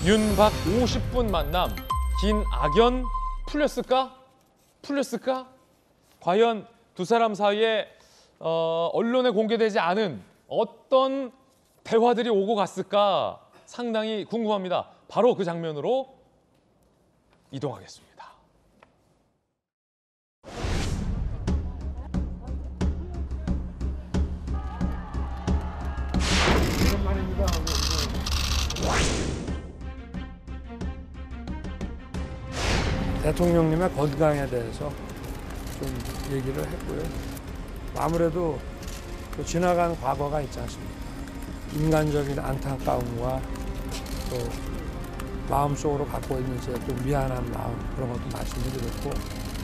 윤박 50분 만남. 긴 악연 풀렸을까? 풀렸을까? 과연 두 사람 사이에 언론에 공개되지 않은 어떤 대화들이 오고 갔을까? 상당히 궁금합니다. 바로 그 장면으로 이동하겠습니다. 대통령님의 건강에 대해서 좀 얘기를 했고요. 아무래도 그 지나간 과거가 있지 않습니까? 인간적인 안타까움과 또 마음속으로 갖고 있는 제 또 미안한 마음, 그런 것도 말씀드렸고,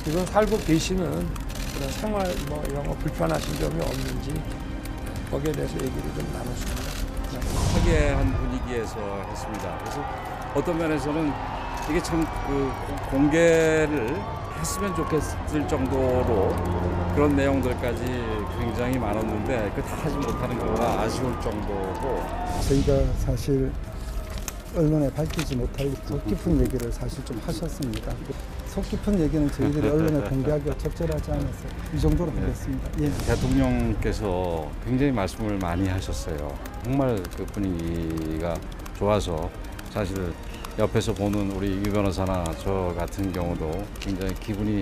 지금 살고 계시는 그런 생활 이런 거 불편하신 점이 없는지 거기에 대해서 얘기를 좀 나눴습니다. 화기애애한 분위기에서 했습니다. 그래서 어떤 면에서는 이게 참 공개를 했으면 좋겠을 정도로 그런 내용들까지 굉장히 많았는데 그 다 하지 못하는 거가 아쉬울 정도고, 저희가 사실 언론에 밝히지 못할 속 깊은 얘기를 사실 좀 하셨습니다. 속 깊은 얘기는 저희들이 언론에 공개하기가 적절하지 않아서 이 정도로 하겠습니다. 예. 대통령께서 굉장히 말씀을 많이 하셨어요. 정말 그 분위기가 좋아서 사실 옆에서 보는 우리 유 변호사나 저 같은 경우도 굉장히 기분이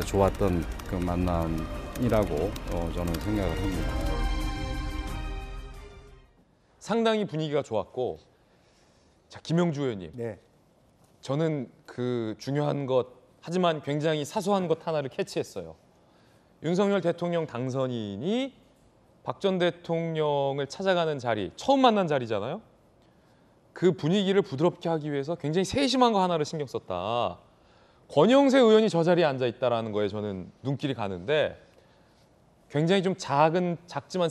좋았던 그 만남이라고 저는 생각을 합니다. 상당히 분위기가 좋았고, 자, 김영주 의원님. 네. 저는 그 중요한 것, 하지만 굉장히 사소한 것 하나를 캐치했어요. 윤석열 대통령 당선인이 박 전 대통령을 찾아가는 자리, 처음 만난 자리잖아요. 그 분위기를 부드럽게 하기 위해서 굉장히 세심한 거 하나를 신경 썼다. 권영세 의원이 저 자리에 앉아 있다라는 거에 저는 눈길이 가는데, 굉장히 좀 작지만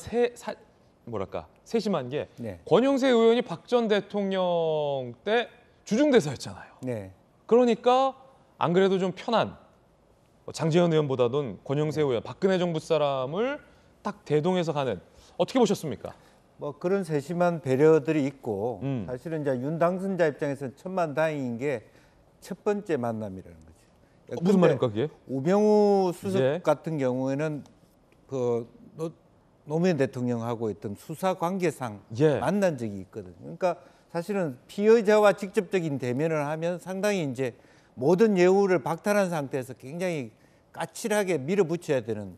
세심한 게, 네. 권영세 의원이 박 전 대통령 때 주중대사였잖아요. 네. 그러니까 안 그래도 좀 편한, 장제원 의원보다는 권영세 의원, 박근혜 정부 사람을 딱 대동해서 가는, 어떻게 보셨습니까? 뭐 그런 세심한 배려들이 있고, 사실은 이제 윤 당선자 입장에서는 천만다행인 게 첫 번째 만남이라는 거죠. 무슨 말입니까 그게? 우병우 수석 예. 같은 경우에는 그 노무현 대통령하고 있던 수사 관계상 예. 만난 적이 있거든요. 그러니까 사실은 피의자와 직접적인 대면을 하면 상당히 이제 모든 예우를 박탈한 상태에서 굉장히 까칠하게 밀어붙여야 되는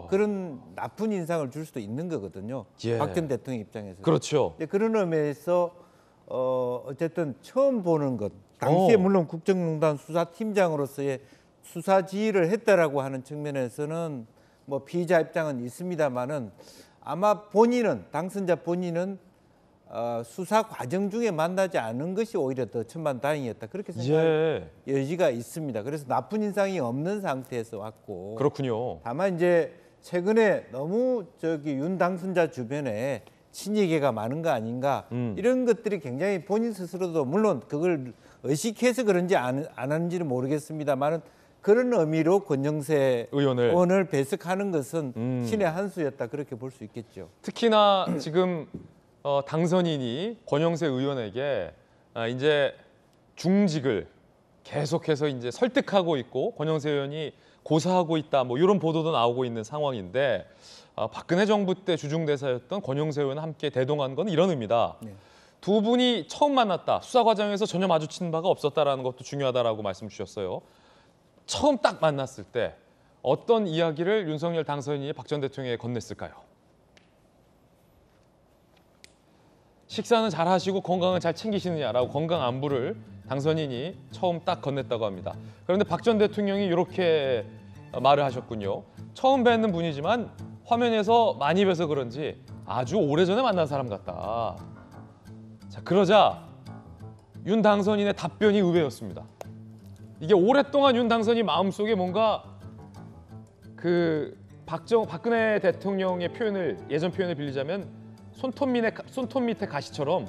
그런 나쁜 인상을 줄 수도 있는 거거든요. 예. 박 전 대통령 입장에서. 그렇죠. 그런 의미에서 어쨌든 처음 보는 것, 당시에 물론 국정농단 수사팀장으로서의 수사 지휘를 했다라고 하는 측면에서는 뭐 피의자 입장은 있습니다만은, 아마 본인은, 당선자 본인은 수사 과정 중에 만나지 않은 것이 오히려 더 천만다행이었다, 그렇게 생각할 여지가 있습니다. 그래서 나쁜 인상이 없는 상태에서 왔고, 그렇군요. 다만 이제 최근에 너무 윤 당선자 주변에 친이계가 많은 거 아닌가, 이런 것들이 굉장히 본인 스스로도 물론 그걸 의식해서 그런지 안 하는지는 모르겠습니다만은, 그런 의미로 권영세 의원을 배석하는 것은 신의 한 수였다, 그렇게 볼 수 있겠죠. 특히나 지금 당선인이 권영세 의원에게 이제 중직을 계속해서 이제 설득하고 있고, 권영세 의원이 고사하고 있다, 뭐 이런 보도도 나오고 있는 상황인데, 박근혜 정부 때 주중대사였던 권영세 의원과 함께 대동한 건 이런 의미다. 네. 두 분이 처음 만났다, 수사 과정에서 전혀 마주친 바가 없었다라는 것도 중요하다라고 말씀 주셨어요. 처음 딱 만났을 때 어떤 이야기를 윤석열 당선인이 박 전 대통령에게 건넸을까요? 식사는 잘 하시고 건강은 잘 챙기시느냐라고 건강 안부를 당선인이 처음 딱 건넸다고 합니다. 그런데 박 전 대통령이 이렇게 말을 하셨군요. 처음 뵙는 분이지만 화면에서 많이 뵈서 그런지 아주 오래전에 만난 사람 같다. 자, 그러자 윤 당선인의 답변이 의외였습니다. 이게 오랫동안 윤 당선인 마음속에 뭔가 박근혜 대통령의 예전 표현을 빌리자면 손톱 밑에 가시처럼,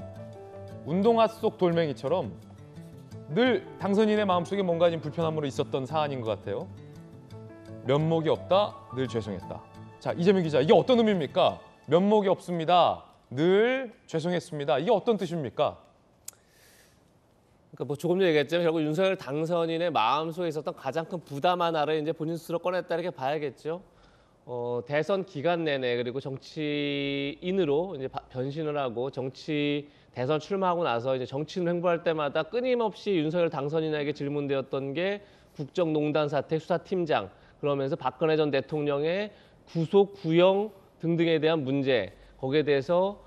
운동화 속 돌멩이처럼 늘 당선인의 마음속에 뭔가 좀 불편함으로 있었던 사안인 것 같아요. 면목이 없다, 늘 죄송했다. 자, 이재명 기자, 이게 어떤 의미입니까? 면목이 없습니다, 늘 죄송했습니다. 이게 어떤 뜻입니까? 그러니까 뭐 조금 전에 얘기했지만 결국 윤석열 당선인의 마음속에 있었던 가장 큰 부담 하나를 이제 본인 스스로 꺼냈다 이렇게 봐야겠죠. 대선 기간 내내 그리고 정치인으로 이제 변신을 하고 대선 출마하고 나서 이제 정치인 행보할 때마다 끊임없이 윤석열 당선인에게 질문되었던 게 국정농단 사태 수사팀장, 그러면서 박근혜 전 대통령의 구속, 구형 등등에 대한 문제, 거기에 대해서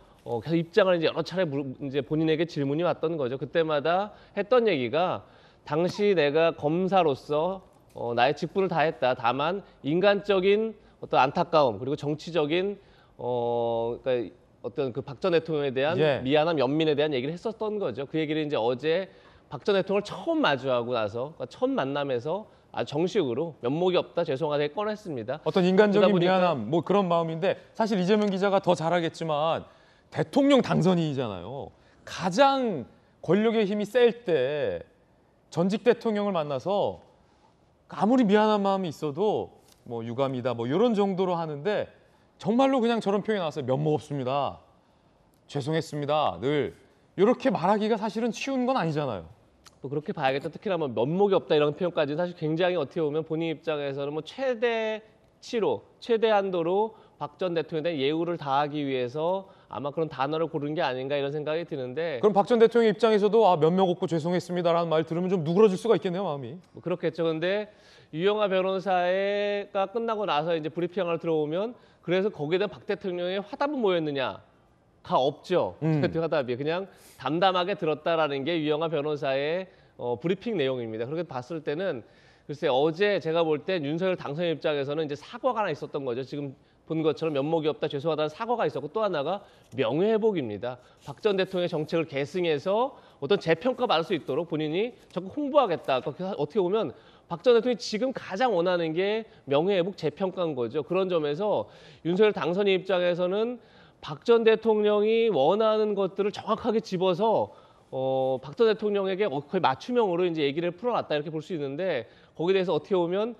계속 입장을 이제 여러 차례 이제 본인에게 질문이 왔던 거죠. 그때마다 했던 얘기가 당시 내가 검사로서 나의 직분을 다했다. 다만 인간적인 어떤 안타까움 그리고 정치적인 그러니까 어떤 그 박 전 대통령에 대한 예. 미안함, 연민에 대한 얘기를 했었던 거죠. 그 얘기를 이제 어제 박 전 대통령을 처음 마주하고 나서 그러니까 첫 만남에서 아주 정식으로 면목이 없다 죄송하다 꺼냈습니다. 어떤 인간적인 그러다 보니까- 미안함 뭐 그런 마음인데 사실 이재명 기자가 더 잘하겠지만 대통령 당선인이잖아요. 가장 권력의 힘이 셀 때 전직 대통령을 만나서 아무리 미안한 마음이 있어도 뭐 유감이다 뭐 이런 정도로 하는데 정말로 그냥 저런 표현이 나왔어요. 면목 없습니다. 죄송했습니다. 늘 이렇게 말하기가 사실은 쉬운 건 아니잖아요. 또 그렇게 봐야겠죠. 특히나 뭐 면목이 없다 이런 표현까지는 사실 굉장히 어떻게 보면 본인 입장에서는 뭐 최대치로 최대 한도로 박 전 대통령에 대한 예우를 다하기 위해서 아마 그런 단어를 고른 게 아닌가 이런 생각이 드는데 그럼 박 전 대통령 입장에서도 아, 면목 없고 죄송했습니다라는 말 들으면 좀 누그러질 수가 있겠네요, 마음이. 뭐 그렇겠죠. 근데 유영하 변호사가 끝나고 나서 이제 브리핑을 들어오면 그래서 거기에 대한 박 대통령의 화답은 뭐였느냐가 없죠. 화답이 그냥 담담하게 들었다라는 게 유영하 변호사의 브리핑 내용입니다. 그렇게 봤을 때는 글쎄 어제 제가 볼 때 윤석열 당선인 입장에서는 이제 사과가 하나 있었던 거죠. 지금 본 것처럼 면목이 없다 죄송하다는 사과가 있었고 또 하나가 명예회복입니다. 박 전 대통령의 정책을 계승해서 어떤 재평가 받을 수 있도록 본인이 적극 홍보하겠다. 어떻게 보면 박 전 대통령이 지금 가장 원하는 게 명예회복 재평가인 거죠. 그런 점에서 윤석열 당선인 입장에서는 박 전 대통령이 원하는 것들을 정확하게 집어서 박 전 대통령에게 거의 맞춤형으로 이제 얘기를 풀어놨다 이렇게 볼 수 있는데 거기에 대해서 어떻게 보면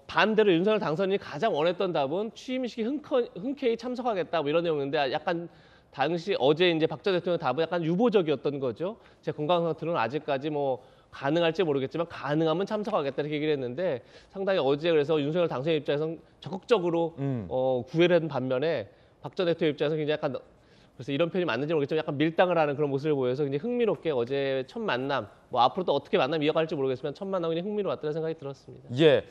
반대로 윤석열 당선인이 가장 원했던 답은 취임식에 흔쾌히 참석하겠다 뭐 이런 내용인데 약간 당시 어제 이제 박 전 대통령 답은 약간 유보적이었던 거죠. 제 건강 상태는 아직까지 뭐 가능할지 모르겠지만 가능하면 참석하겠다 이렇게 얘기를 했는데 상당히 어제 그래서 윤석열 당선인 입장에서는 적극적으로 구애를 한 반면에 박 전 대통령 입장에서 굉장히 약간 그래서 이런 표현이 맞는지 모르겠지만 약간 밀당을 하는 그런 모습을 보여서 굉장히 흥미롭게 어제 첫 만남 뭐 앞으로 또 어떻게 만남 이어갈지 모르겠지만 첫 만남이 흥미로웠다는 생각이 들었습니다. 예.